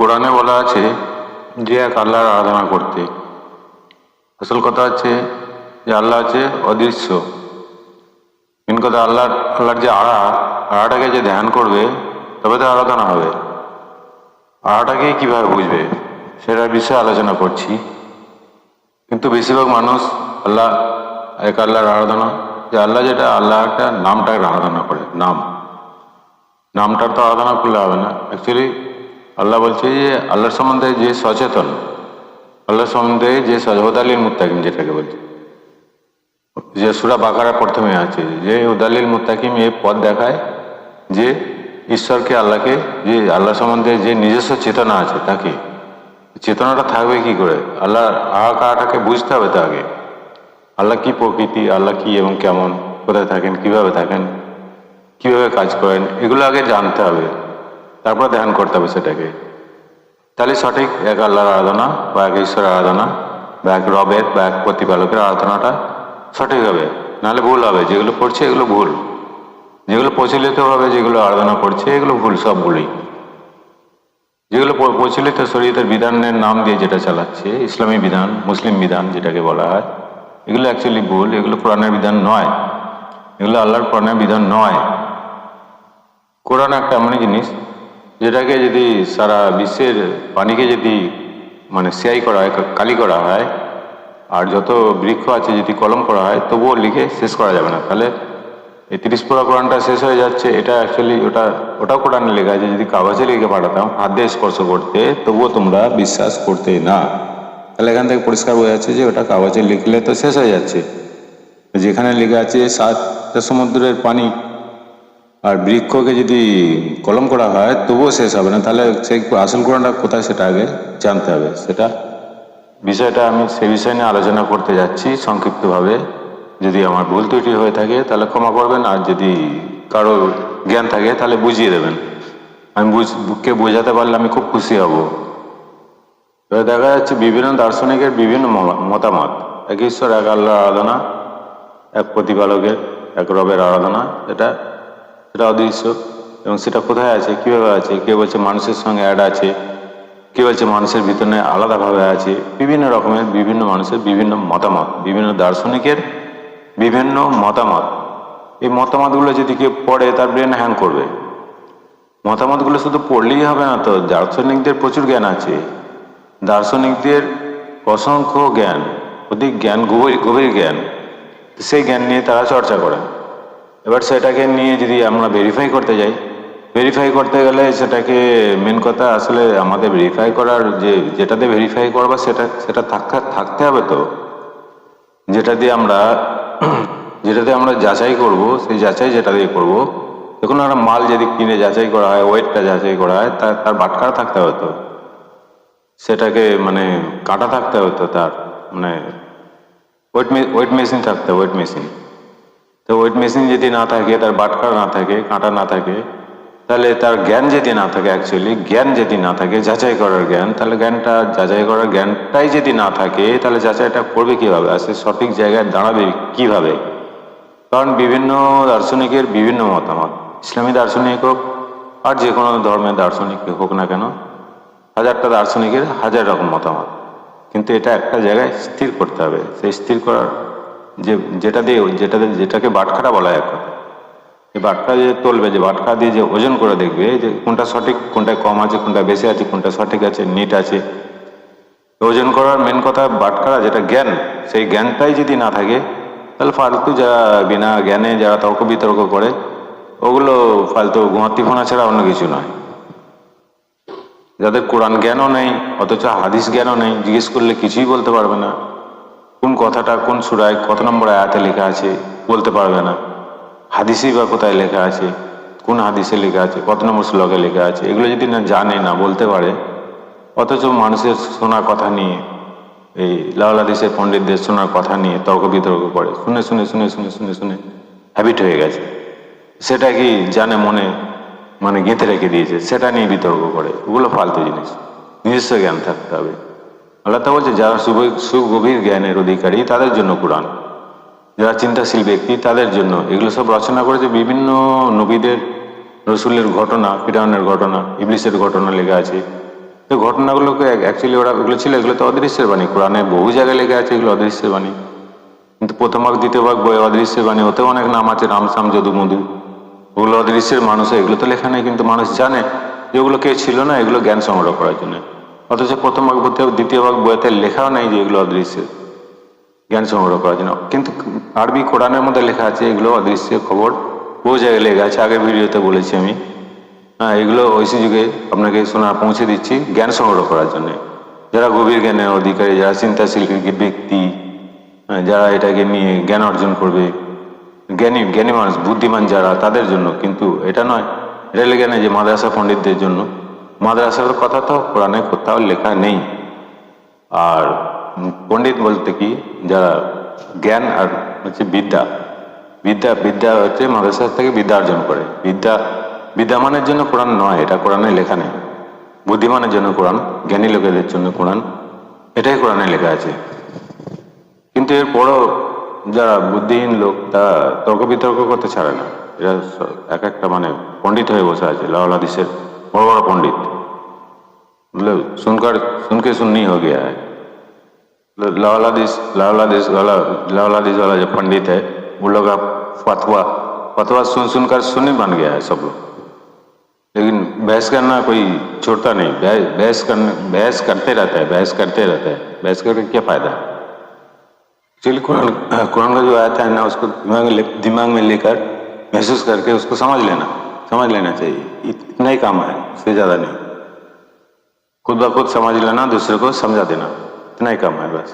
কোরআনে বলা আছে যে এক আল্লাহর আরাধনা করতে। আসল কথা হচ্ছে যে আল্লাহ আছে অদৃশ্য। মেন কথা আল্লাহর যে আড়াটাকে যে ধ্যান করবে তবে তো আরাধনা হবে। আড়াটাকে কিভাবে বুঝবে সেটার বিষয়ে আলোচনা করছি। কিন্তু বেশিরভাগ মানুষ এক আল্লাহর আরাধনা, যে আল্লাহ যেটা আল্লাহ একটা নামটাকে আরাধনা করে। নামটার তো আরাধনা করলে হবে না। অ্যাকচুয়ালি আল্লাহ বলছে যে আল্লাহর সম্বন্ধে যে সচেতন, আল্লাহ সম্বন্ধে যে হুদালিল মুত্তাকিম, যেটাকে বলছে যে সূরা বাকারা প্রথমে আছে যে হুদালিল মুত্তাকিম, এই পথ দেখায় যে ঈশ্বরকে, আল্লাহকে, যে আল্লাহ সম্বন্ধে যে নিজস্ব চেতনা আছে তাকে। চেতনাটা থাকবে কি করে? আল্লাহর আকারটাকে বুঝতে হবে তো আগে। আল্লাহ কি প্রকৃতি, আল্লাহ কি এবং কেমন, কোথায় থাকেন, কিভাবে থাকেন, কিভাবে কাজ করেন, এগুলো আগে জানতে হবে, তারপর ধ্যান করতে হবে সেটাকে। তাহলে সঠিক এক আল্লাহর আরাধনা বা এক ঈশ্বরের আরাধনা বা এক রবের বা এক প্রতিপালকের আরাধনাটা সঠিক হবে। নাহলে ভুল হবে। যেগুলো করছে এগুলো ভুল, যেগুলো প্রচলিতভাবে যেগুলো আরাধনা করছে এগুলো ভুল, সব ভুলই। যেগুলো প্রচলিত শরীয়তের বিধানের নাম দিয়ে যেটা চালাচ্ছে, ইসলামী বিধান, মুসলিম বিধান যেটাকে বলা হয়, এগুলো অ্যাকচুয়ালি ভুল। এগুলো কোরআনের বিধান নয়, এগুলো আল্লাহর কোরআনের বিধান নয়। কোরআন একটা এমন জিনিস যেটাকে যদি সারা বিশ্বের পানিকে যদি সিয়াই করা হয়, কালি করা হয়, আর যত বৃক্ষ আছে যদি কলম করা হয়, তবুও লিখে শেষ করা যাবে না। তাহলে এই 30 পারা কোরআনটা শেষ হয়ে যাচ্ছে। এটা অ্যাকচুয়ালি ওটাও কোরআনে লেখা আছে, যদি কাগজে লিখে পাঠাতাম হাত দিয়ে স্পর্শ করতে, তবুও তোমরা বিশ্বাস করতে না। তাহলে এখান থেকে পরিষ্কার বোঝা যাচ্ছে যে ওটা কাগজে লিখলে তো শেষ হয়ে যাচ্ছে। যেখানে লেখা আছে 7টা সমুদ্রের পানি আর বৃক্ষকে যদি কলম করা হয় তবুও শেষ হবে না, তাহলে সেই আসল কোরআনটা কোথায় সেটা আগে জানতে হবে। বিষয়টা আমি সে বিষয় নিয়ে আলোচনা করতে যাচ্ছি সংক্ষিপ্তভাবে। যদি আমার ভুল ত্রুটি হয়ে থাকে তাহলে ক্ষমা করবেন, আর যদি কারো জ্ঞান থাকে তাহলে বুঝিয়ে দেবেন। আমি বুককে বোঝাতে পারলে আমি খুব খুশি হব। এবার দেখা যাচ্ছে বিভিন্ন দার্শনিকের বিভিন্ন মতামত। এক ঈশ্বর, এক আল্লাহর আরাধনা, এক প্রতিপালকের, এক রবের আরাধনা, সেটা অদৃশ্য। এবং সেটা কোথায় আছে, কিভাবে আছে? কেউ বলছে মানুষের সঙ্গে অ্যাড আছে, কেউ বলছে মানুষের ভিতরে আলাদাভাবে আছে। বিভিন্ন রকমের বিভিন্ন মানুষের বিভিন্ন মতামত, বিভিন্ন দার্শনিকের বিভিন্ন মতামত। এই মতামতগুলো যদি কেউ পড়ে তার ব্রেন হ্যাং করবে। মতামতগুলো শুধু পড়লেই হবে না তো। দার্শনিকদের প্রচুর জ্ঞান আছে, দার্শনিকদের অসংখ্য জ্ঞান, অধিক জ্ঞান, গভীর জ্ঞান। সেই জ্ঞান নিয়ে তারা চর্চা করেন। এবার সেটাকে নিয়ে যদি আমরা ভেরিফাই করতে যাই, ভেরিফাই করতে গেলে সেটাকে মেন কথা আসলে আমাদের ভেরিফাই করার যেটাতে ভেরিফাই করবো সেটা থাকতে হবে তো। যেটাতে আমরা যাচাই করব, সেই যাচাই যেটা দিয়ে করবো। দেখুন, একটা মাল যদি কিনে যাচাই করা হয়, ওয়েটটা যাচাই করা হয়, তার বাটখারা থাকতে হবে তো। সেটাকে কাঁটা থাকতে হবে তো, তার ওয়েট মেশিন থাকতে হবে, ওয়েট মেশিন। তো ওয়েট মেশিন যদি না থাকে, তার বাটখারা না থাকে, কাঁটা না থাকে, তাহলে তার জ্ঞান যদি না থাকে, অ্যাকচুয়ালি জ্ঞান যদি না থাকে, যাচাই করার জ্ঞান, তাহলে যাচাই করার জ্ঞানটাই যদি না থাকে, তাহলে যাচাইটা করবে কিভাবে? আর সে সঠিক জায়গায় দাঁড়াবে কিভাবে? কারণ বিভিন্ন দার্শনিকের বিভিন্ন মতামত। ইসলামী দার্শনিক হোক আর যে কোনো ধর্মের দার্শনিক হোক না কেন, হাজারটা দার্শনিকের হাজার রকম মতামত। কিন্তু এটা একটা জায়গায় স্থির করতে হবে। সেই স্থির করার যেটাকে বাটখারা বলা হয়, এক কথা। এই বাটখারা যে তুলবে, যে বাটখারা দিয়ে যে ওজন করে দেখবে যে কোনটা সঠিক, কোনটা কম আছে, কোনটা বেশি আছে, কোনটা সঠিক আছে, নিট আছে। ওজন করার মেন কথা বাটখারা, যেটা জ্ঞান, সেই জ্ঞানটাই যদি না থাকে, তাহলে ফালতু যারা বিনা জ্ঞানে যারা তর্ক বিতর্ক করে, ওগুলো ফালতু গুয়াতি ফোনা ছাড়া অন্য কিছু নয়। যাদের কোরআন জ্ঞানও নেই, অথচ হাদিস জ্ঞানও নেই, জিজ্ঞেস করলে কিছুই বলতে পারবে না। কোন কথাটা কোন সূরায় কত নম্বর আয়াতে লেখা আছে বলতে পারবে না। হাদিসই বা কোথায় লেখা আছে, কোন হাদিসে লেখা আছে, কত নম্বর শ্লোকে লেখা আছে, এগুলো যদি না জানে, না বলতে পারে, অথচ মানুষের শোনার কথা নিয়ে, এই লাউল হাদিসের পণ্ডিতদের শোনার কথা নিয়ে তর্ক বিতর্ক করে, শুনে শুনে শুনে শুনে শুনে শুনে হ্যাবিট হয়ে গেছে। সেটা কি জানে মনে গেঁথে রেখে দিয়েছে, সেটা নিয়ে বিতর্ক করে। ওগুলো ফালতু জিনিস। নিজস্ব জ্ঞান থাকতে হবে। আল্লাহ তা বলছে যারা সুগভীর জ্ঞানের অধিকারী তাদের জন্য কোরআন, যারা চিন্তাশীল ব্যক্তি তাদের জন্য। এগুলো সব রচনা করেছে বিভিন্ন নবীদের, রসুলের ঘটনা, ফিরআউনের ঘটনা, ইবলিসের ঘটনা লেখা আছে। তো এই ঘটনাগুলোকে অ্যাকচুয়ালি ওগুলো ছিল, এগুলো তো অদৃশ্যের বাণী। কোরআনে বহু জায়গায় লেখা আছে এগুলো অদৃশ্যের বাণী, কিন্তু প্রথম ভাগ দ্বিতীয় ভাগ বই অদৃশ্যের বাণী, ওতেও অনেক নাম আছে, রামসাম যদু মধু, ওগুলো অদৃশ্যের মানুষ, এগুলো তো লেখা নেই, কিন্তু মানুষ জানে যে ওগুলো কে ছিল না, এগুলো জ্ঞান সংগ্রহ করার জন্য। অথচ প্রথম ভাগ বইতে দ্বিতীয় ভাগ বইতে লেখাও নেই যে এগুলো অদৃশ্যের, জ্ঞান সংগ্রহ করার জন্য। কিন্তু আরবি কোরআনের মধ্যে লেখা আছে এগুলো অদৃশ্যের খবর, বহু জায়গায় লেখা আছে, আগের ভিডিওতে বলেছি আমি। হ্যাঁ, এগুলো ঐশী যুগে আপনাকে শোনা পৌঁছে দিচ্ছি জ্ঞান সংগ্রহ করার জন্য। যারা গভীর জ্ঞানের অধিকারী, যারা চিন্তাশীল ব্যক্তি, যারা এটাকে নিয়ে জ্ঞান অর্জন করবে, জ্ঞানী মানুষ, বুদ্ধিমান যারা, তাদের জন্য। কিন্তু এটা নয়, এটা লেখা নেই যে মাদ্রাসা পণ্ডিতদের জন্য। মাদ্রাসার কথা তো কোরআনে কোথাও লেখা নেই। আর পণ্ডিত বলতে কি, যারা জ্ঞান আর হচ্ছে বিদ্যা, বিদ্যা হচ্ছে মাদ্রাসা থেকে বিদ্যা অর্জন করে। বিদ্যামানের জন্য কোরআন নয়, এটা কোরআনে লেখা নেই। বুদ্ধিমানের জন্য কোরআন, জ্ঞানী লোকেদের জন্য কোরআন, এটাই কোরআনে লেখা আছে। কিন্তু এরপরও যারা বুদ্ধিহীন লোক, তারা তর্ক বিতর্ক করতে ছাড়ে না। এরা এক একটা মানে পণ্ডিত হয়ে বসে আছে, লাউল হাদিসের বড় বড় পণ্ডিত। मतलब सुनके सुन्नी हो गया है। लाउल हदीस वाला जो पंडित है, वो लोग अब फतवा सुनकर सुन्नी बन गया है सब लोग। लेकिन बहस करना कोई छोड़ता नहीं, बहस करते रहता है, बहस करके क्या फायदा है। चलिए कुरान का जो आयत है ना, उसको दिमाग में लेकर महसूस करके उसको समझ लेना चाहिए। इतना ही काम है, इससे ज्यादा नहीं। खुद ब खुद समझ लेना, दूसरे को समझा देना, इतना ही काम है बस।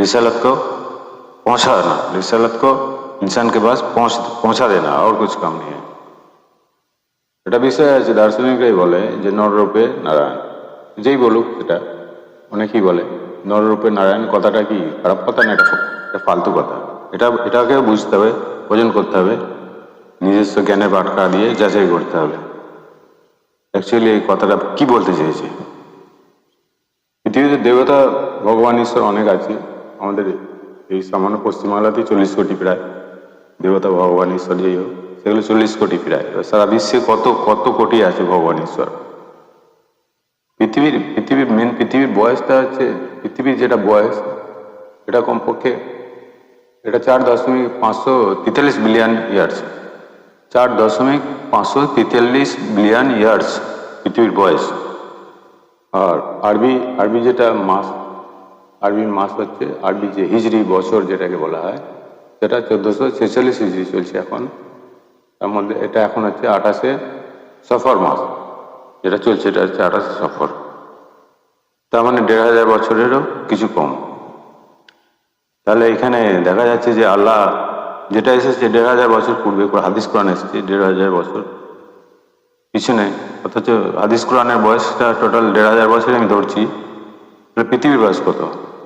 रिसालत को पहुंचाना, रिसालत को इंसान के पास पहुंचा देना, और कुछ काम नहीं है। এটা বিষয় আছে, দার্শনিকরাই বলে যে নররূপে নারায়ণ। যেই বলুক, এটা অনেকেই বলে নররূপে নারায়ণ, কথাটা কি খারাপ কথা না, এটা ফালতু কথা। এটাকে বুঝতে হবে, ওজন করতে হবে, নিজস্ব জ্ঞানের বাটখা দিয়ে যাচাই করতে হবে অ্যাকচুয়ালি এই কথাটা কি বলতে চেয়েছে। পৃথিবীতে দেবতা, ভগবান, ঈশ্বর অনেক আছে। আমাদের এই সামান্য পশ্চিমবাংলাতেই 40 কোটি প্রায় দেবতা, ভগবান, ঈশ্বর যেই হোক, সেগুলো 40 কোটি প্রায়। সারা বিশ্বে কত কোটি আছে ভগবান ঈশ্বর। পৃথিবীর বয়সটা হচ্ছে, পৃথিবীর যেটা বয়স, এটা কমপক্ষে এটা 4.543 বিলিয়ন ইয়ার্স। 4.543 বিলিয়ন ইয়ার্স পৃথিবীর বয়স। আর আরবি যেটা মাস, আরবির মাস হচ্ছে, আরবি যে হিজরি বছর যেটাকে বলা হয়, সেটা 1446 হিজরি চলছে এখন। তার মধ্যে এটা এখন হচ্ছে 28 সফর মাস যেটা চলছে, এটা হচ্ছে 28 সফর। তার মানে 1500 বছরেরও কিছু কম। তাহলে এখানে দেখা যাচ্ছে যে আল্লাহ যেটা এসেছে 1500 বছর পূর্বে, হাদিস কোরআন এসেছে 1500 বছর পিছনে, অথচ হাদিস কোরআনের বয়সটা টোটাল 1500 বছরে আমি ধরছি। পৃথিবীর বয়স কত?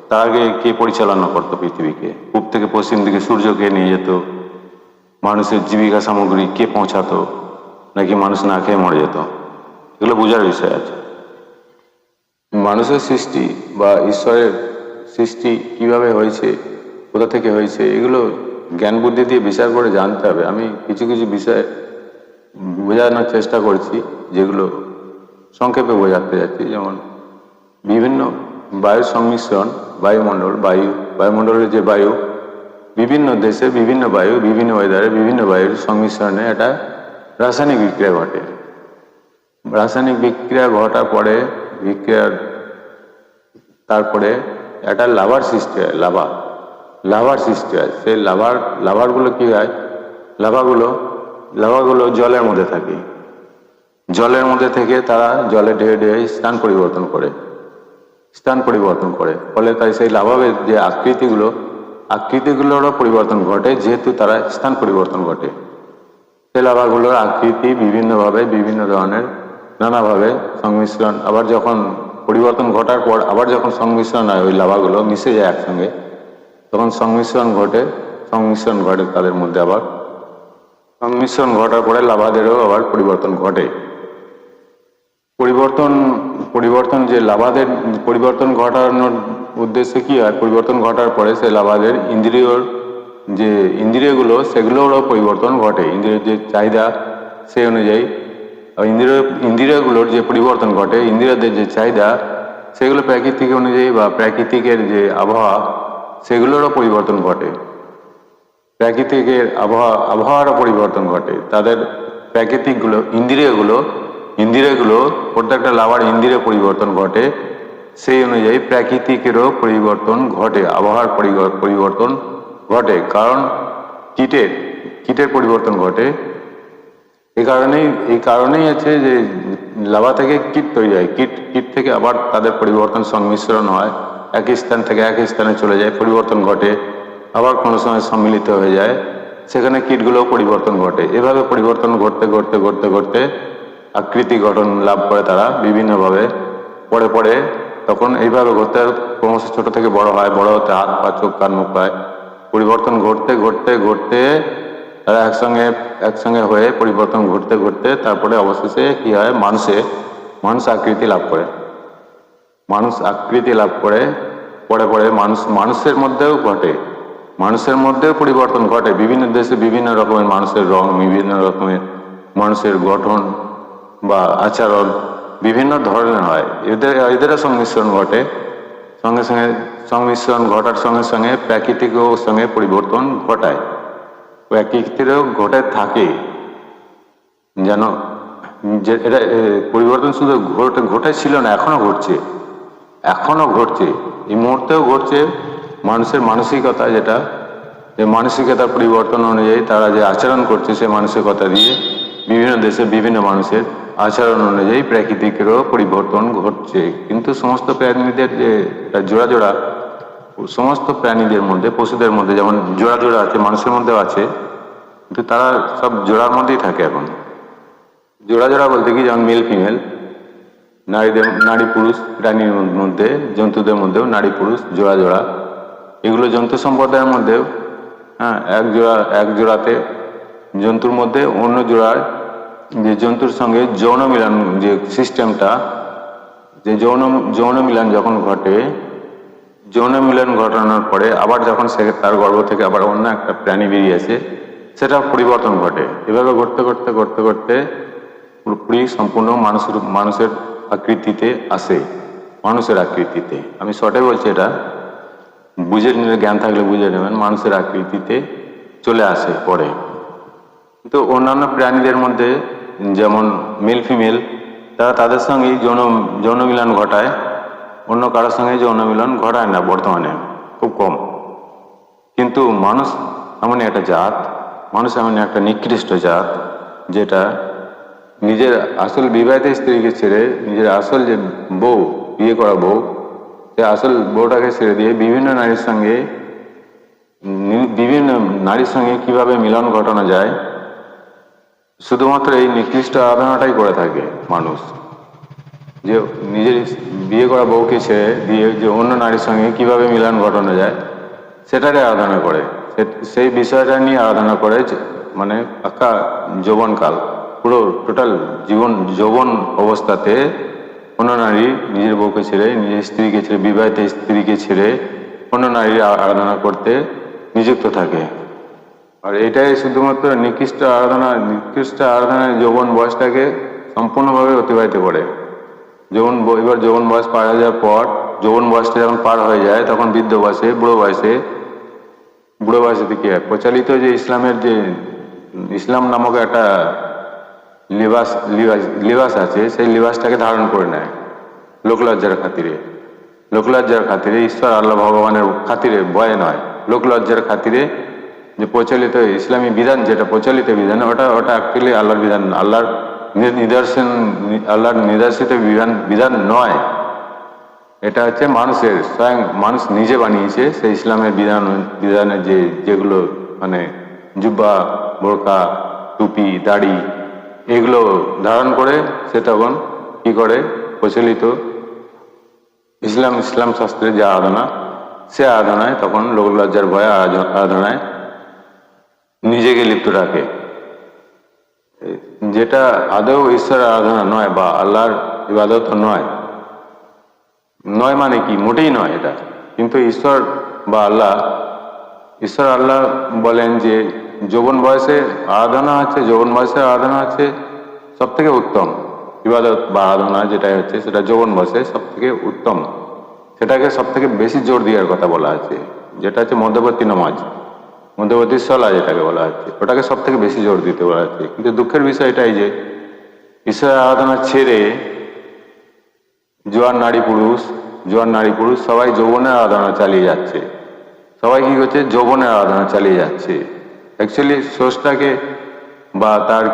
তার আগে কে পরিচালনা করতো পৃথিবীকে? পূব থেকে পশ্চিম দিকে সূর্যকে নিয়ে যেত, মানুষের জীবিকা সামগ্রী কে পৌঁছাতো, নাকি মানুষ না খেয়ে মরে যেত? এগুলো বোঝার বিষয় আছে। মানুষের সৃষ্টি বা ঈশ্বরের সৃষ্টি কিভাবে হয়েছে, কোথা থেকে হয়েছে, এগুলো জ্ঞান বুদ্ধি দিয়ে বিচার করে জানতে হবে। আমি কিছু বিষয় বোঝানোর চেষ্টা করছি, যেগুলো সংক্ষেপে বোঝাতে যাচ্ছি। যেমন বিভিন্ন বায়ুর সংমিশ্রণ, বায়ুমণ্ডলের যে বায়ু, বিভিন্ন দেশে বিভিন্ন বায়ু, বিভিন্ন ওয়েদারে বিভিন্ন বায়ুর সংমিশ্রণে একটা রাসায়নিক বিক্রিয়া ঘটে। রাসায়নিক বিক্রিয়া ঘটার পরে তারপরে একটা লাভার সৃষ্টি হয়, লাভার সৃষ্টি হয়। সেই লাভারগুলো কি হয়? লাভাগুলো জলের মধ্যে থাকে। জলের মধ্যে থেকে তারা জলে ঢেয়ে ঢেয়ে স্থান পরিবর্তন করে। ফলে তাই সেই লাভাবের যে আকৃতিগুলোরও পরিবর্তন ঘটে, যেহেতু তারা স্থান পরিবর্তন ঘটে। সেই লাভাগুলোর আকৃতি বিভিন্নভাবে, বিভিন্ন ধরনের, নানাভাবে সংমিশ্রণ, আবার যখন পরিবর্তন ঘটার পর আবার যখন সংমিশ্রণ হয়, ওই লাভাগুলো মিশে যায় একসঙ্গে, তখন সংমিশ্রণ ঘটে তাদের মধ্যে। আবার সংমিশ্রণ ঘটার পরে লাভাদেরও আবার পরিবর্তন ঘটে। পরিবর্তন যে লাভাদের পরিবর্তন ঘটানোর উদ্দেশ্যে কি হয়? পরিবর্তন ঘটার পরে সেই লাভাদের ইন্দ্রিয়গুলো, সেগুলোরও পরিবর্তন ঘটে। ইন্দ্রিয়ের যে চাহিদা, সেই অনুযায়ী ইন্দ্রিয়গুলোর যে পরিবর্তন ঘটে, ইন্দ্রিয়দের যে চাহিদা, সেগুলো প্রাকৃতিক অনুযায়ী বা প্রাকৃতিকের যে আবহাওয়া, সেগুলোরও পরিবর্তন ঘটে। প্রাকৃতিকের আবহাওয়ারও পরিবর্তন ঘটে। তাদের প্রাকৃতিকগুলো ইন্দ্রিয়গুলো প্রত্যেকটা লাভার ইন্দ্রিয় পরিবর্তন ঘটে, সেই অনুযায়ী প্রাকৃতিকেরও পরিবর্তন ঘটে, আবহাওয়ার পরিবর্তন ঘটে। কারণ কীটের পরিবর্তন ঘটে। এই কারণেই আছে যে লাভা থেকে কীট তৈরি হয়, কীট থেকে আবার তাদের পরিবর্তন সংমিশ্রণ হয়, এক স্থান থেকে এক স্থানে চলে যায়, পরিবর্তন ঘটে, আবার কোনো সময় সম্মিলিত হয়ে যায়, সেখানে কীটগুলোও পরিবর্তন ঘটে। এভাবে পরিবর্তন ঘটতে ঘটতে ঘটতে ঘটতে আকৃতি গঠন লাভ করে তারা বিভিন্নভাবে। পরে তখন এইভাবে ঘটতে ক্রমশ ছোট থেকে বড় হয়, বড় হতে হাত পা চোখ কান মুখ পায়, পরিবর্তন ঘটতে ঘটতে ঘটতে তারা একসঙ্গে হয়ে পরিবর্তন ঘটতে ঘটতে তারপরে অবশেষে কি হয়, মানুষ আকৃতি লাভ করে। মানুষ আকৃতি লাভ করে পরে মানুষের মধ্যেও ঘটে, মানুষের মধ্যেও পরিবর্তন ঘটে। বিভিন্ন দেশে বিভিন্ন রকমের মানুষের রং, বিভিন্ন রকমের মানুষের গঠন বা আচরণ বিভিন্ন ধরনের হয়। এদেরও সংমিশ্রণ ঘটে। সংমিশ্রণ ঘটার সঙ্গে সঙ্গে প্রাকৃতিকও সঙ্গে পরিবর্তন ঘটায়, প্রাকৃতিকও ঘটে থাকে। যেন যে এটা পরিবর্তন শুধু ঘটেছিল না, এখনো ঘটছে, এই মুহূর্তেও ঘটছে। মানুষের মানসিকতা, যেটা যে মানসিকতার পরিবর্তন অনুযায়ী তারা যে আচরণ করছে, সে মানসিকতা দিয়ে বিভিন্ন দেশে বিভিন্ন মানুষের আচরণ অনুযায়ী প্রাকৃতিকেরও পরিবর্তন ঘটছে। কিন্তু সমস্ত প্রাণীদের যে জোড়া সমস্ত প্রাণীদের মধ্যে, পশুদের মধ্যে যেমন জোড়া আছে, মানুষের মধ্যেও আছে, কিন্তু তারা সব জোড়ার মধ্যেই থাকে। এখন জোড়া বলতে কি, যেমন মেল ফিমেল, নারী পুরুষ প্রাণীর মধ্যে, জন্তুদের মধ্যেও নারী পুরুষ জোড়া। এগুলো জন্তু সম্প্রদায়ের মধ্যেও, হ্যাঁ, এক জোড়াতে জন্তুর মধ্যে অন্য জোড়ার যে জন্তুর সঙ্গে যৌন মিলন যে সিস্টেমটা, যে যৌন মিলন যখন ঘটে, যৌন মিলন ঘটানোর পরে আবার যখন তার গর্ভ থেকে আবার অন্য একটা প্রাণী বেরিয়ে আসে, সেটা পরিবর্তন ঘটে। এভাবে ঘটতে ঘটতে পুরোপুরি সম্পূর্ণ মানুষের আকৃতিতে আসে, মানুষের আকৃতিতে। আমি শর্টে বলছি, এটা বুঝে নিলে, জ্ঞান থাকলে বুঝে নেবেন, মানুষের আকৃতিতে চলে আসে পরে। কিন্তু অন্যান্য প্রাণীদের মধ্যে যেমন মেল ফিমেল, তারা তাদের সঙ্গেই যৌন মিলন ঘটায়, অন্য কারোর সঙ্গে যৌন মিলন ঘটায় না বর্তমানে, খুব কম। কিন্তু মানুষ এমন একটা নিকৃষ্ট জাত, যেটা নিজের আসল বিবাহিত স্ত্রীকে ছেড়ে, নিজের আসল যে বউ, বিয়ে করা বউ, সে আসল বউটাকে ছেড়ে দিয়ে বিভিন্ন নারীর সঙ্গে কিভাবে মিলন ঘটানো যায়, শুধুমাত্র এই নিকৃষ্ট আরাধনাটাই করে থাকে মানুষ। যে নিজের বিয়ে করা বউকে ছেড়ে দিয়ে যে অন্য নারীর সঙ্গে কিভাবে মিলন ঘটানো যায়, সেটারই আরাধনা করে, সেই বিষয়টা নিয়ে আরাধনা করে। মানে পাক্কা যৌবনকাল, পুরো টোটাল যৌবন অবস্থাতে অন্য নারী নিজের বউকে ছেড়ে, নিজের স্ত্রীকে ছেড়ে, বিবাহিত স্ত্রীকে ছেড়ে অন্য নারীর আরাধনা করতে নিযুক্ত থাকে। আর এটাই শুধুমাত্র নিকৃষ্ট আরাধনায় যৌবন বয়সটাকে সম্পূর্ণভাবে অতিবাহিত করে। এবার যৌবন বয়স পার হয়ে যাওয়ার পর, যৌবন বয়সটা যখন পার হয়ে যায়, তখন বৃদ্ধ বয়সে, বুড়ো বয়সে কি হয়, প্রচলিত যে ইসলাম নামক একটা লিবাস আছে, সেই লিবাসটাকে ধারণ করে নেয় লোকলজ্জার খাতিরে, ঈশ্বর আল্লাহ ভগবানের খাতিরে, ভয়ে নয়, লোকলজ্জার খাতিরে। যে প্রচলিত ইসলামী বিধান, যেটা প্রচলিত বিধান, ওটা অ্যাকচুয়ালি আল্লাহর বিধান, আল্লাহর নির্দেশিত বিধান নয়। এটা হচ্ছে মানুষের, স্বয়ং মানুষ নিজে বানিয়েছে। সেই ইসলামের বিধানে যেগুলো মানে জুব্বা, বোরকা, টুপি, দাড়ি, এগুলো ধারণ করে সে তখন কি করে, প্রচলিত ইসলাম শাস্ত্রে যে আরাধনা, সে আরাধনায় তখন লোকলজ্জার ভয়ে আরাধনায় নিজেকে লিপ্ত রাখে, যেটা আদৌ ঈশ্বরের আরাধনা নয় বা আল্লাহর ইবাদত নয়। মানে কি, মোটেই নয় এটা। কিন্তু ঈশ্বর আল্লাহ বলেন যে যৌবন বয়সে আরাধনা আছে, সব থেকে উত্তম ইবাদত বা আরাধনা যেটা হচ্ছে সেটা যৌবন বসে সব থেকে উত্তম, সেটাকে সব থেকে বেশি জোর দেওয়ার কথা বলা আছে, যেটা হচ্ছে মধ্যবর্তী নামাজ, মধ্যবর্তী সলা যেটাকে বলা হচ্ছে, ওটাকে সব থেকে বেশি জোর দিতে বলা হচ্ছে। কিন্তু দুঃখের বিষয় এটাই যে ঈশ্বরের আরাধনা ছেড়ে জোয়ান নারী পুরুষ সবাই যৌবনের আরাধনা চালিয়ে যাচ্ছে। সবাই কি করছে? যৌবনের আরাধনা চালিয়ে যাচ্ছে। অ্যাকচুয়ালি স্রষ্টাকে বা তার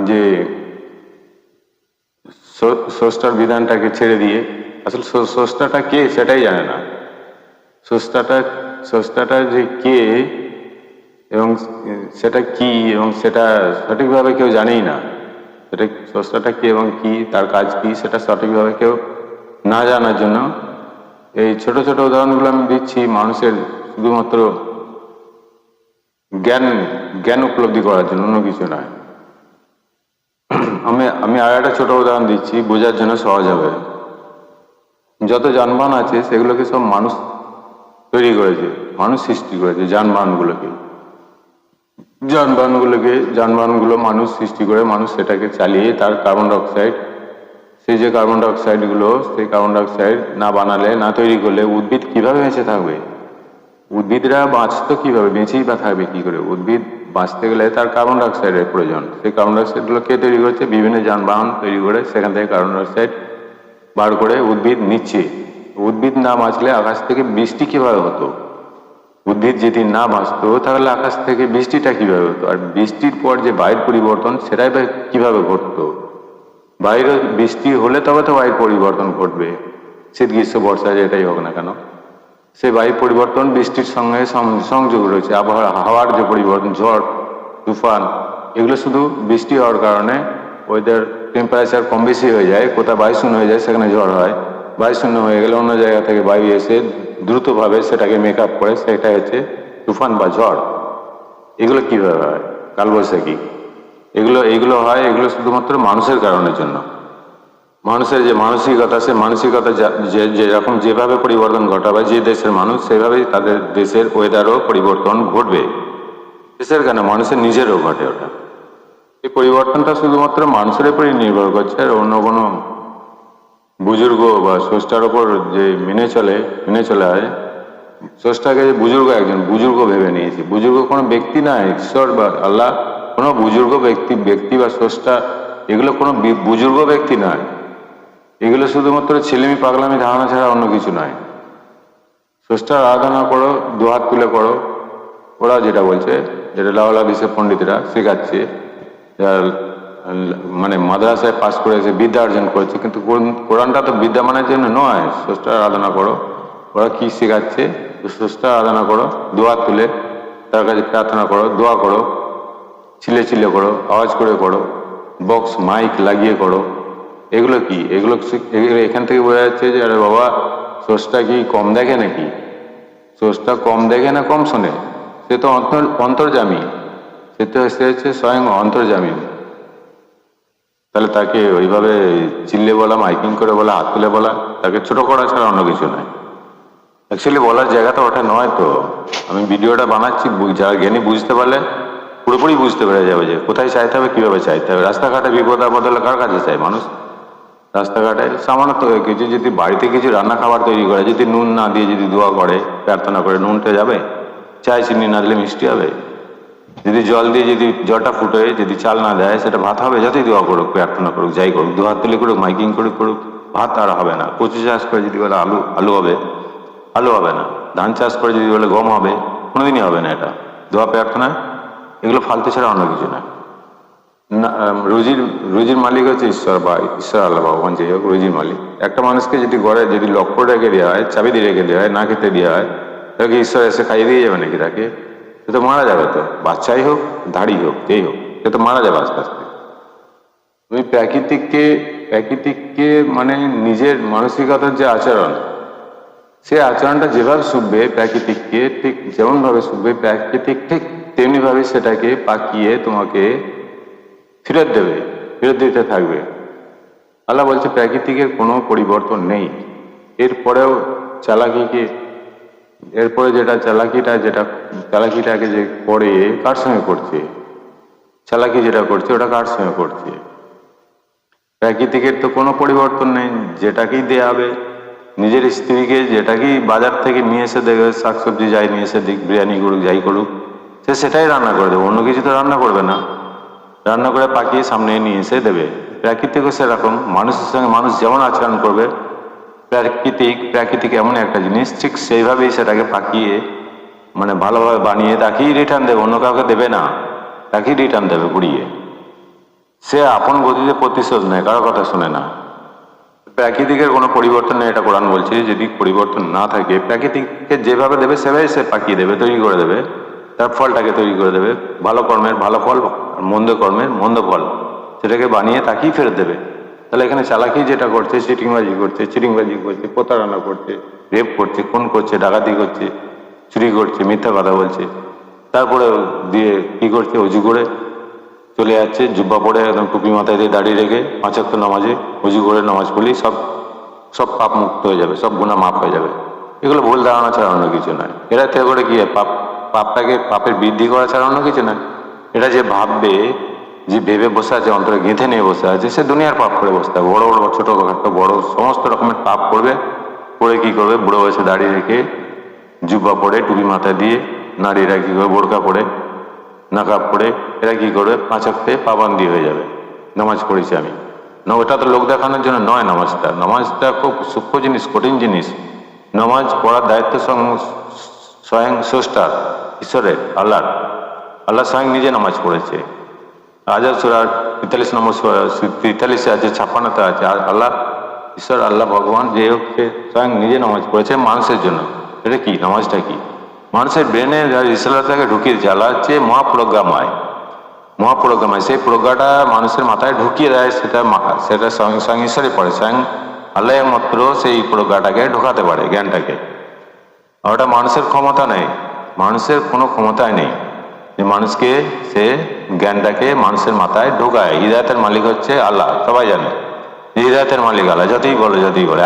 যে স্রষ্টার বিধানটাকে ছেড়ে দিয়ে আসলে স্রষ্টাটা কে সেটাই জানে না। স্রষ্টাটা যে কে এবং সেটা কি এবং সেটা সঠিকভাবে কেউ জানেই না। সেটা স্রষ্টাটা কি এবং কি তার কাজ কি সেটা সঠিকভাবে কেউ না জানার জন্য এই ছোট ছোট উদাহরণগুলো আমি দিচ্ছি মানুষের শুধুমাত্র জ্ঞান উপলব্ধি করার জন্য, অন্য কিছু নয়। আমি আর একটা ছোট উদাহরণ দিচ্ছি বোঝার জন্য সহজ হবে। যত যানবাহন আছে সেগুলোকে সব মানুষ তৈরি করেছে, মানুষ সৃষ্টি করেছে। যানবাহনগুলো মানুষ সৃষ্টি করে, মানুষ সেটাকে চালিয়ে তার কার্বন ডাইঅক্সাইড, সেই যে কার্বন ডাইঅক্সাইডগুলো, সেই কার্বন ডাইঅক্সাইড না বানালে, না তৈরি করলে উদ্ভিদ কিভাবে বেঁচে থাকবে? উদ্ভিদরা বাঁচতো কিভাবে? বেঁচেই বা থাকবে কি করে? উদ্ভিদ বাঁচতে গেলে তার কার্বন ডাইঅক্সাইডের প্রয়োজন। সেই কার্বন ডাইঅক্সাইডগুলো কে তৈরি করছে? বিভিন্ন যানবাহন তৈরি করে সেখান থেকে কার্বন ডাইঅক্সাইড বার করে উদ্ভিদ নিচ্ছে। উদ্ভিদ না বাঁচলে আকাশ থেকে বৃষ্টি কিভাবে হতো? উদ্ভিদ যদি না বাঁচতো তাহলে আকাশ থেকে বৃষ্টিটা কিভাবে হতো? আর বৃষ্টির পর যে বায়ুর পরিবর্তন সেটাই বা কিভাবে ঘটতো? বাইরে বৃষ্টি হলে তবে তো বায়ুর পরিবর্তন ঘটবে, শীত গ্রীষ্ম বর্ষা যেটাই হোক না কেন। সেই বায়ু পরিবর্তন বৃষ্টির সঙ্গে সংযোগ রয়েছে। হাওয়ার যে পরিবর্তন, ঝড় তুফান, এগুলো শুধু বৃষ্টি হওয়ার কারণে ওয়েদার টেম্পারেচার কম বেশি হয়ে যায়। কোথাও বায়ু শূন্য হয়ে যায় সেখানে ঝড় হয়, বায়ু শূন্য হয়ে গেলে অন্য জায়গা থেকে বায়ু এসে দ্রুতভাবে সেটাকে মেক আপ করে, সেটা হচ্ছে তুফান বা ঝড়। এগুলো কিভাবে হয়? কালবৈশাখী, এগুলো হয়, এগুলো শুধুমাত্র মানুষের কারণের জন্য। মানুষের যে মানসিকতা, সে মানসিকতা যেরকম যেভাবে পরিবর্তন ঘটাবে যে দেশের মানুষ, সেভাবেই তাদের দেশের ওয়েদারও পরিবর্তন ঘটবে। দেশের কেন, মানুষের নিজেরও ঘটে ওটা। এই পরিবর্তনটা শুধুমাত্র মানুষের উপরই নির্ভর করছে, আর অন্য কোনো বুজুর্গ বা স্রষ্টার ওপর যে মেনে চলে হয়। স্রষ্টাকে যে বুজুর্গ ভেবে নিয়েছে। বুজুর্গ কোনো ব্যক্তি নয়, ঈশ্বর বা আল্লাহ কোনো বুজুর্গ ব্যক্তি বা স্রষ্টা, এগুলো কোনো বুজুর্গ ব্যক্তি নয়। এগুলো শুধুমাত্র ছেলেমি পাগলামি ধারণা ছাড়া অন্য কিছু নয়। স্রষ্টার আরাধনা করো, দুহাত তুলে করো। ওরা যেটা বলছে, যেটা লাওলা দিছে পণ্ডিতরা শেখাচ্ছে, মানে মাদ্রাসায় পাস করে এসে বিদ্যা অর্জন করেছে, কিন্তু কোরআনটা তো বিদ্যা মানের জন্য নয়। স্রষ্টার আরাধনা করো। ওরা কি শেখাচ্ছে? স্রষ্টার আরাধনা করো, দুহাত তুলে তার কাছে প্রার্থনা করো, দোয়া করো, চিলে করো, আওয়াজ করে করো, বক্স মাইক লাগিয়ে করো। এগুলো কি? এগুলো এখান থেকে বোঝা যাচ্ছে যে আরে বাবা, স্রষ্টা কি কম দেখে নাকি? স্রষ্টা কম দেখে না কম শোনে? সে তো অন্তর্যামী, সে হচ্ছে স্বয়ং অন্তর্যামী। তাহলে তাকে ওইভাবে চিল্লে বলা, মাইকিং করে বলা, হাত তুলে বলা, তাকে ছোট করা ছাড়া অন্য কিছু নয়। অ্যাকচুয়ালি বলার জায়গাটা ওটা নয়। তো আমি ভিডিওটা বানাচ্ছি, যারা জ্ঞানী বুঝতে পারলে পুরোপুরি বুঝতে পেরে যাবে যে কোথায় চাইতে হবে, কিভাবে চাইতে হবে। রাস্তাঘাটে বিপদ আপদ হলে কার কাছে চায় মানুষ? রাস্তাঘাটে সামান্য কিছু যদি বাড়িতে কিছু রান্না খাবার তৈরি করে, যদি নুন না দিয়ে যদি দোয়া করে, প্রার্থনা করে, নুনটা যাবে? চায় চিনি না দিলে মিষ্টি হবে? যদি জল দিয়ে যদি জলটা ফুটে যদি চাল না দেয়, সেটা ভাত হবে? যতই দোয়া করুক, প্রার্থনা করুক, যাই করুক, দু হাত তুলে করুক, মাইকিং করুক, ভাত আর হবে না। কচু চাষ করে যদি বলে আলু হবে, আলু হবে না। ধান চাষ করে যদি বলে গম হবে, কোনোদিনই হবে না। এটা দোয়া প্রার্থনা, এগুলো ফালতু ছাড়া অন্য কিছু না। রুজির মালিক হচ্ছে ঈশ্বর বা ঈশ্বর আল্লাহ ভগবান, যাই হোক, রুজির মালিক। একটা মানুষকে যদি ঘরে যদি লক্ষ্য রেখে দেওয়া হয়, চাবি দিয়ে রেখে দেওয়া হয়, না খেতে দেওয়া হয়, তাকে ঈশ্বর এসে খাইয়ে দিয়ে যাবে নাকি? তাকে সে তো মারা যাবে। তো বাচ্চাই হোক, ধাড়ি হোক, যেই হোক, সে তো মারা যাবে আস্তে আস্তে। তুমি প্রাকৃতিককে মানে নিজের মানসিকতার যে আচরণ, সে আচরণটা যেভাবে শুকবে প্রাকৃতিককে, ঠিক যেমন ভাবে শুকবে প্রাকৃতিক, ঠিক তেমনি ভাবে সেটাকে পাকিয়ে তোমাকে ফেরত দিতে থাকবে। আল্লাহ বলছে প্রাকৃতিকের কোনো পরিবর্তন নেই। এরপরে যেটা চালাকিটাকে যে করে কার সঙ্গে করছে, চালাকি যেটা করছে ওটা কার সঙ্গে করছে? প্রাকৃতিকের তো কোনো পরিবর্তন নেই, যেটাকেই দেওয়া হবে নিজের স্ত্রীকে, যেটাকেই বাজার থেকে নিয়ে এসে দেবে, শাকসবজি যাই নিয়ে এসে দিক, বিরিয়ানি করুক যাই করুক, সে সেটাই রান্না করে দেবে, অন্য কিছু তো রান্না করবে না। রান্না করে পাকিয়ে সামনে নিয়ে এসে দেবে। প্রাকৃতিকও সেরকম, মানুষের সঙ্গে মানুষ যেমন আচরণ করবে, প্রাকৃতিক এমন একটা জিনিস, ঠিক সেইভাবেই সেটাকে পাকিয়ে মানে ভালোভাবে বানিয়ে তাকেই রিটার্ন দেবে, অন্য কাউকে দেবে না, তাকেই রিটার্ন দেবে পুড়িয়ে। সে আপন গতিতে প্রতিশোধ নেয়, কারো কথা শুনে না। প্রাকৃতিকের কোনো পরিবর্তন নেই, এটা কোরআন বলছে। যদি পরিবর্তন না থাকে, প্রাকৃতিককে যেভাবে দেবে সেভাবে সে পাকিয়ে দেবে, তৈরি করে দেবে, তার ফলটাকে তৈরি করে দেবে। ভালো কর্মের ভালো ফল, আর মন্দ কর্মের মন্দ ফল, সেটাকে বানিয়ে তাকেই ফেরত দেবে। তাহলে এখানে চালাকি যেটা করছে, চিটিংবাজি করছে, প্রতারণা করছে, রেপ করছে, খুন করছে, ডাকাতি করছে, চুরি করছে, মিথ্যা কথা বলছে, তারপরে দিয়ে কি করছে, অজু করে চলে যাচ্ছে, জুব্বা পরে একদম টুপি মাথায় দিয়ে দাঁড়িয়ে রেখে 5 ওয়াক্ত নামাজে উজু করে নামাজ পড়লেই সব পাপ মুক্ত হয়ে যাবে, সব গুনাহ মাফ হয়ে যাবে। এগুলো ভুল ধারণা ছাড়া অন্য কিছু নয়। এরা থেকে করে কি পাপের বৃদ্ধি করা ছাড়া অন্য কিছু নয়। এটা যে ভাববে, যে ভেবে বসে আছে, অন্তরে গেঁথে নিয়ে বসে আছে, সে দুনিয়ার পাপ করে বসতে হবে। বড় বড় ছোট খাটো বড় সমস্ত রকমের পাপ করবে, করে কি করবে, বুড়ো বয়সে দাঁড়িয়ে রেখে জুব্বা পরে টুপি মাথায় দিয়ে নারীরা কি করবে, বোরকা পরে নাকাব পরে এরা কি করবে, 5 ওয়াক্তে পাবন্দি হয়ে যাবে, নামাজ পড়েছি আমি না। ওটা তো লোক দেখানোর জন্য নয়। নামাজটা খুব সূক্ষ্ম জিনিস, কঠিন জিনিস। নামাজ পড়ার দায়িত্ব স্বয়ং স্রষ্টার, ঈশ্বরের, আল্লাহ স্বয়ং নিজে নামাজ পড়েছে। আজাদ সূরার 43 নম্বর 43 আছে, 56তে আছে, ঈশ্বর আল্লাহ ভগবান যে হোক, সে স্বয়ং নিজে নামাজ পড়েছে মানুষের জন্য। এটা কি, নামাজটা কি? মানুষের ব্রেনে ইসলামটাকে ঢুকিয়ে দিচ্ছে। আল্লাহ হচ্ছে মহাপ্রজ্ঞাময়, সেই প্রজ্ঞাটা মানুষের মাথায় ঢুকিয়ে দেয়, সেটা স্বয়ং ঈশ্বরই পড়ে, স্বয়ং আল্লাহ একমাত্র সেই প্রজ্ঞাটাকে ঢোকাতে পারে, জ্ঞানটাকে। আর ওটা মানুষের ক্ষমতা নেই, মানুষের কোনো ক্ষমতাই নেই যে মানুষকে সে জ্ঞানটাকে মানুষের মাথায় ঢোকায়। হিদায়তের মালিক হচ্ছে আল্লাহ, সবাই জানে হিদায়তের মালিক আল্লাহ। যতই বলে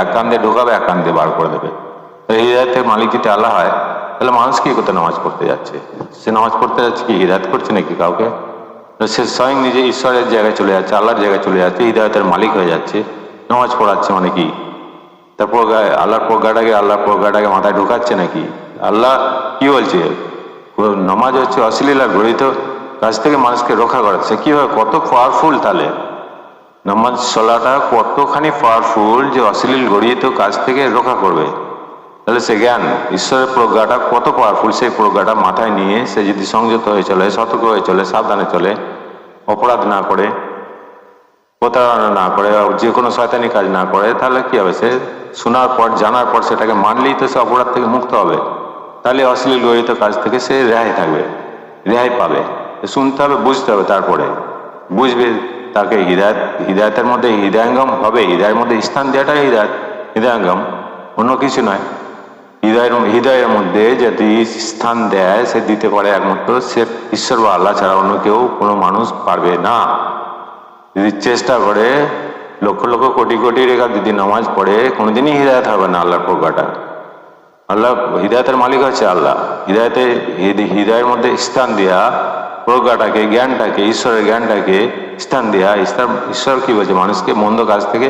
এক কান দিয়ে ঢোকাবে, এক কান দিয়ে বার করে দেবে। হিদায়তের মালিক যদি আল্লাহ হয়, তাহলে মানুষ কি করতে নামাজ পড়তে যাচ্ছে? সে নামাজ পড়তে যাচ্ছে কি হিদায়ত করছে নাকি কাউকে? সে স্বয়ং নিজে ঈশ্বরের জায়গায় চলে যাচ্ছে, আল্লাহর জায়গায় চলে যাচ্ছে, হিদায়তের মালিক হয়ে যাচ্ছে। নামাজ পড়াচ্ছে মানে কি? তারপর আল্লাহর প্রজ্ঞাটাকে মাথায় ঢোকাচ্ছে নাকি? আল্লাহ কি বলছে, নামাজ হচ্ছে অশ্লীল আর গঠিত কাজ থেকে মানুষকে রক্ষা করাচ্ছে। কিভাবে, কত পাওয়ারফুল তাহলে নামাজ চলাটা, কতখানি পাওয়ারফুল যে অশ্লীল গড়িত কাজ থেকে রক্ষা করবে। তাহলে সে জ্ঞান, ঈশ্বরের প্রজ্ঞাটা কত পাওয়ারফুল, সেই প্রজ্ঞাটা মাথায় নিয়ে সে যদি সংযত হয়ে চলে, সতর্ক হয়ে চলে, সাবধানে চলে, অপরাধ না করে, প্রতারণা না করে, যে কোনো শয়তানি কাজ না করে, তাহলে কি হবে? সে শোনার পর, জানার পর সেটাকে মানলেই তো সে অপরাধ থেকে মুক্ত হবে। তাহলে অশ্লীল গঠিত কাজ থেকে সে রেহাই পাবে। শুনতে হবে, বুঝতে হবে, তারপরে বুঝবে, তাকে হিদায়তের মধ্যে হৃদয়ঙ্গম হবে। হৃদয়ের মধ্যে স্থান দেওয়াটাই হৃদয়ঙ্গম, অন্য কিছু নয়। হৃদয়ের মধ্যে যদি স্থান দেয়, সে দিতে পারে একমাত্র সে ঈশ্বর বা আল্লাহ ছাড়া অন্য কেউ, কোনো মানুষ পারবে না। যদি চেষ্টা করে লক্ষ লক্ষ কোটি কোটি রেখা যদি নামাজ পড়ে, কোনোদিনই হৃদয়ত হবে না আল্লাহর প্রজ্ঞাটা। আল্লাহ হিদায়তের মালিক হচ্ছে আল্লাহ। হৃদয়ের মধ্যে স্থান দেয়া প্রজ্ঞাটাকে, জ্ঞানটাকে, ঈশ্বরের জ্ঞানটাকে স্থান দেয়া। ঈশ্বর কি বলছে? মানুষকে মন্দ কাজ থেকে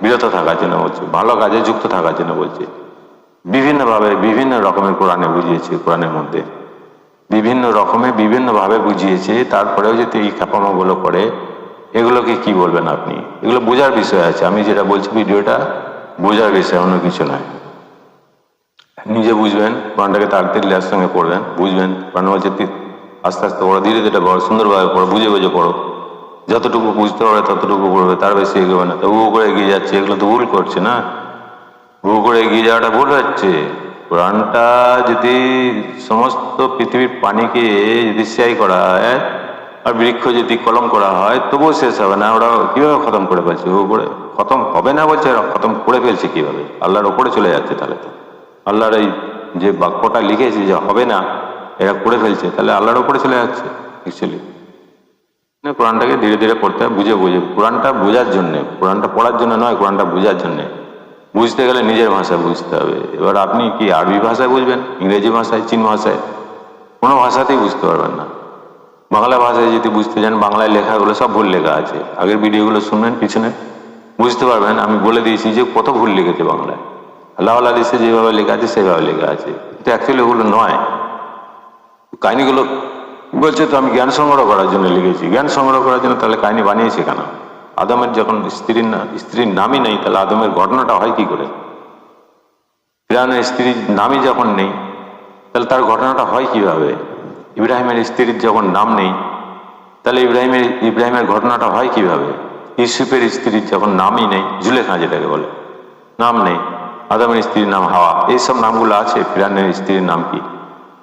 বিরত থাকার জন্য বলছে, ভালো কাজে যুক্ত থাকার জন্য বলছে। বিভিন্নভাবে বিভিন্ন রকমের কোরআনে বুঝিয়েছে, কোরআনের মধ্যে বিভিন্ন রকমে বিভিন্নভাবে বুঝিয়েছে। তারপরেও যদি এই খ্যাপামাগুলো করে, এগুলোকে কি বলবেন আপনি? এগুলো বোঝার বিষয় আছে। আমি যেটা বলছি, ভিডিওটা বোঝার বিষয়, অন্য কিছু নয়। নিজে বুঝবেন, কোরআনটাকে তাকদীরের সঙ্গে পড়বেন, বুঝবেন। কোরআন বলছে আস্তে আস্তে পড়ো, ধীরে ধীরে পড়ো, সুন্দরভাবে পড়ো, বুঝে বুঝে পড়ো। যতটুকু বুঝতে পারবে ততটুকু পড়বে, তার বেশি এগোবে না। তো করে এগিয়ে যাচ্ছে, এগুলো তো ভুল করছে না। করে এগিয়ে যাওয়াটা ভুল হচ্ছে। কোরআনটা যদি সমস্ত পৃথিবীর পানিকে যদি স্যাই করা হয়, আর বৃক্ষ যদি কলম করা হয়, তবুও শেষ হবে না। ওরা কিভাবে খতম করে ফেলছে? উপরে খতম হবে না বলছে, খতম করে ফেলছে কিভাবে? আল্লাহর ওপরে চলে যাচ্ছে। তাহলে তো আল্লাহর এই যে বাক্যটা লিখেছে যে হবে না, এরা করে ফেলছে, তাহলে আল্লাহর ওপরে চলে যাচ্ছে অ্যাকচুয়ালি। কোরআনটাকে ধীরে ধীরে পড়তে হয়, বুঝে বুঝে। কোরআনটা বোঝার জন্যে, কোরআনটা পড়ার জন্য নয়, কোরআনটা বোঝার জন্যে। বুঝতে গেলে নিজের ভাষায় বুঝতে হবে। এবার আপনি কি আরবি ভাষায় বুঝবেন, ইংরেজি ভাষায়, চীন ভাষায়? কোনো ভাষাতেই বুঝতে পারবেন না। বাংলা ভাষায় যদি বুঝতে যান, বাংলায় লেখাগুলো সব ভুল লেখা আছে। আগের ভিডিওগুলো শুনবেন, পিছনে বুঝতে পারবেন আমি বলে দিয়েছি যে কত ভুল লিখেছে বাংলায়। আল্লাহ হাদিসে যেভাবে লেখা আছে সেভাবে লেখা আছে, কিন্তু অ্যাকচুয়ালি ওগুলো নয়। কাহিনীগুলো বলছে তো আমি জ্ঞান সংগ্রহ করার জন্য লিখেছি। জ্ঞান সংগ্রহ করার জন্য তাহলে কাহিনী বানিয়েছে কেন? আদমের যখন স্ত্রীর নামই নেই, তাহলে আদমের ঘটনাটা হয় কি করে? ফিরআউনের স্ত্রীর নামই যখন নেই, তাহলে তার ঘটনাটা হয় কিভাবে? ইব্রাহিমের স্ত্রীর যখন নাম নেই, তাহলে ইব্রাহিমের ঘটনাটা হয় কিভাবে? ইউসুফের স্ত্রীর যখন নামই নেই, জুলেখা যেটাকে বলে, নাম নেই। আদমের স্ত্রীর নাম হাওয়া, এইসব নামগুলো আছে। ফিরআউনের স্ত্রীর নাম কি?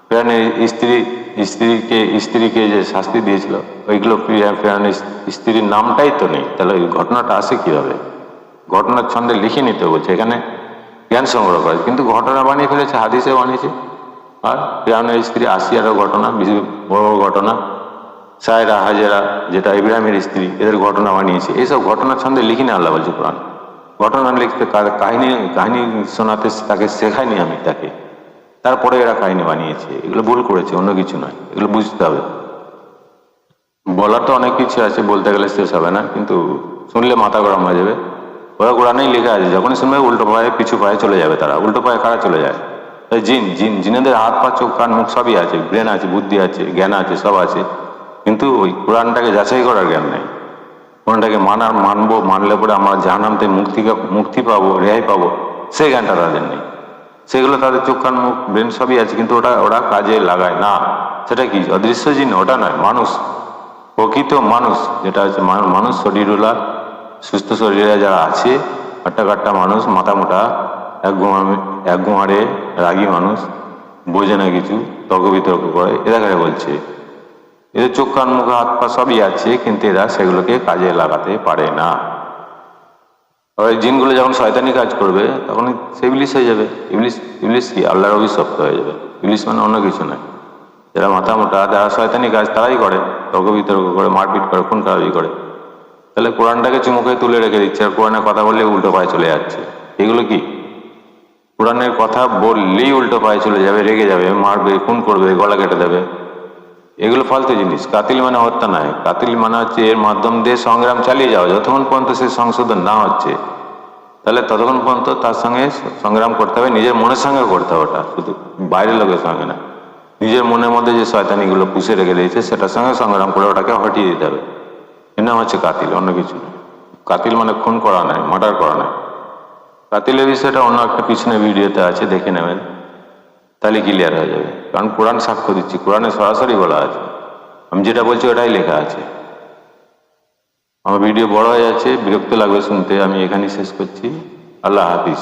ফিরআউনের স্ত্রীকে যে শাস্তি দিয়েছিল, ওইগুলো ফিরআউনের স্ত্রীর নামটাই তো নেই, তাহলে ওই ঘটনাটা আসে কিভাবে? ঘটনার ছন্দে লিখে নিতে বলছে, এখানে জ্ঞান সংগ্রহ করে, কিন্তু ঘটনা বানিয়ে ফেলেছে, হাদিসে বানিয়েছে। আর ফিরআউনের স্ত্রী আসিয়ারও ঘটনা, বেশি বড় বড় ঘটনা, সায়রা হাজেরা যেটা ইব্রাহিমের স্ত্রী, এদের ঘটনা বানিয়েছে। এইসব ঘটনার ছন্দে লিখি না আল্লাহ বলছে কোরআন। ঘটনা লিখতে কাহিনী শোনাতে তাকে শেখায়নি আমি তাকে, তারপরে এরা কাহিনী বানিয়েছে। এগুলো ভুল করেছে, অন্য কিছু নয়, এগুলো বুঝতে হবে। বলার তো অনেক কিছু আছে, বলতে গেলে শেষ হবে না, কিন্তু শুনলে মাথা গরম হয়ে যাবে। ওরা কোরআনেই লেখা আছে, যখনই শুনবে উল্টো পায়ে পিছু পায়ে চলে যাবে তারা। উল্টো পায়ে কারা চলে যায়? জিনেদের হাত পা চোখ কান মুখ সবই আছে, ব্রেন আছে, বুদ্ধি আছে, জ্ঞান আছে, সব আছে, কিন্তু ওই কোরআনটাকে যাচাই করার জ্ঞান নেই। কোরআনটাকে মানবো, মানলে পরে আমরা জাহান্নাম থেকে মুক্তি পাবো, রেহাই পাবো, সেই জ্ঞানটা তাদের নেই। সেগুলো তাদের চোখ কান মুখ ব্রেন সবই আছে, কিন্তু ওরা কাজে লাগায় না। সেটা কি? অদৃশ্য জিন, ওটা নয়, মানুষ, প্রকৃত মানুষ যেটা হচ্ছে মানুষ, শরীরওয়ালা সুস্থ শরীরে যারা আছে, কাট্টা মানুষ, মাথা মোটা, এক গুমারে রাগী মানুষ, বোঝে না কিছু, তর্ক বিতর্ক করে, এরা কারে বলছে? এদের চোখ কান মুখ হাত পা সবই আছে, কিন্তু এরা সেগুলোকে কাজে লাগাতে পারে না। ওই জিনগুলো যখন শয়তানি কাজ করবে, তখন সে ইবলিশ হয়ে যাবে। ইবলিশ কি? আল্লাহর অভিশপ্ত হয়ে যাবে। ইবলিশ মানে অন্য কিছু নয়। যারা মাথা মোটা, যারা শয়তানি কাজ তারাই করে, তর্ক বিতর্ক করে, মারপিট করে, খুন খারাপি করে। তাহলে কোরআনটাকে চুমুকে তুলে রেখে দিচ্ছে, আর কোরআনের কথা বললে উল্টো পায়ে চলে যাচ্ছে। এগুলো কি? কোরআনের কথা বললেই উল্টো পায়ে চলে যাবে, রেগে যাবে, মারবে, খুন করবে, গলা কেটে দেবে। এগুলো ফালতু জিনিস। কাতিল মানে হত্যা নয়, কাতিল মানে হচ্ছে এর মাধ্যম দিয়ে সংগ্রাম চালিয়ে যাওয়া। যতক্ষণ পর্যন্ত সে সংশোধন না হচ্ছে, তাহলে ততক্ষণ পর্যন্ত তার সঙ্গে সংগ্রাম করতে হবে, নিজের মনের সঙ্গে করতে হবে। ওটা শুধু বাইরের লোকের সঙ্গে না, নিজের মনের মধ্যে যে শয়তানিগুলো পুষে রেখে দিয়েছে সেটার সঙ্গে সংগ্রাম করে ওটাকে হটিয়ে দিতে হবে। এর নাম হচ্ছে কাতিল, অন্য কিছু নয়। কাতিল মানে খুন করা নয়, মার্ডার করা নয়। কাতিলের বিষয়টা অন্য একটা পিছনে ভিডিওতে আছে, দেখে নেবেন, তাহলে ক্লিয়ার হয়ে যাবে। কারণ কোরআন সাক্ষ্য দিচ্ছি, কোরআনে সরাসরি বলা আছে, আমি যেটা বলছি ওটাই লেখা আছে। আমার ভিডিও বড় হয়ে যাচ্ছে, বিরক্ত লাগবে শুনতে, আমি এখানেই শেষ করছি। আল্লাহ হাফিজ।